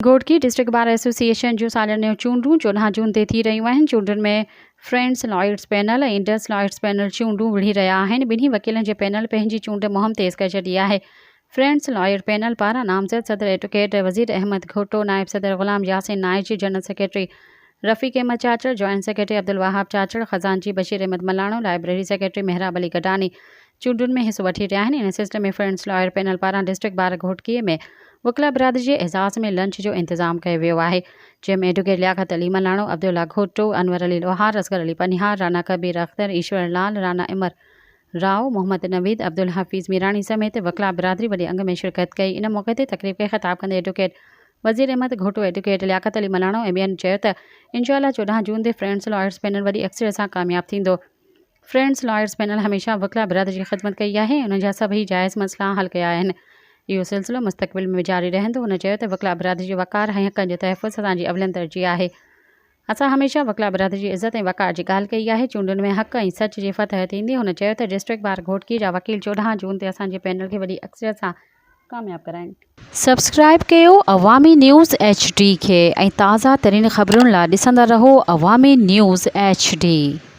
Ghotki district bar association जो सालियानो चूंडूं 14 जून ते थी रहियूं आहिनि। चूंडुनि में फ्रेंड्स लॉयर्स पैनल ऐं इंडस लॉयर्स पैनल चूंडूं विढ़ी रहिया आहिनि। ॿिन्ही वकीलनि जे पैनल पंहिंजी चूंड मुहिम तेज़ करे छॾी आहे। फ्रेंड्स लॉयर पैनल पारां नामज़द सदर एडवोकेट वज़ीर अहमद घोटो, नायब सदर ग़ुलाम यासिन नाइची, जनरल सेक्रेटरी रफ़ीक Ahmad चाचड़, joint secretary Abdul Wahab चाचड़, ख़ज़ानची Bashir Ahmad मलाणो, library secretary मेहराब अली गडानी चूंडुनि में हिसो वठी रहिया आहिनि। इन सिलसिले में फ्रेंड्स लॉयर पैनल पारां डिस्ट्रिक्ट बार घोटकीअ में वकिला बिरादरी जे एज़ाज़ में लंच जो इंतज़ाम कयो वियो आहे, जंहिंमें एडवोकेट लियाक़त अली मलाणो, अब्दुल्ला घोटो, अनवर अली लोहार, असगर अली पनिहार, राना कबीर अख्तर, ईश्वर लाल, राना इमर राव, मोहम्मद नवीद, अब्दुल हफ़ीज़ मीरानी समेत वकिला बिरादरी वॾे अंग में शिरकत कई। इन मौक़े ते तक़रीब खे ख़िताब कंदे एडवोकेट वज़ीर अहमद घोटो, एडवोकेट लियाक़त अली मलाणो ऐं ॿियनि चयो त इंशाअल्लाह 14 जून ते फ्रेंड्स लॉयर्स पैनल वॾी अक्सरियत सां कामयाब थींदो। फ्रेंड्स लॉयर्स पैनल हमेशह वकिला बिरादरी जी ख़िदमत कई आहे, उन जा सभई जाइज़ मसइला हल कया आहिनि। इहो सिलसिलो मुस्तक़बिल में जारी रहंदो। हुन चयो त वकिला बिरादरी जो वक़ार ऐं हक़नि जो तहफ़ुज़ असांजी अवलियन तरजीह आहे। असां हमेशह वकिला बिरादरी जी इज़त ऐं वक़ार जी ॻाल्हि कई आहे। चूंडुनि में हक़ ऐं सच जी फतह थींदी। हुन चयो त डिस्ट्रिक्ट बार घोटकी जा वकील 14 जून ते असांजे पैनल खे वॾी अक्सरियत सां कामयाब कराइनि। सब्सक्राइब कयो अवामी न्यूज़ HD खे ऐं ताज़ा तरीन ख़बरुनि लाइ ॾिसंदा रहो अवामी न्यूज़ HD।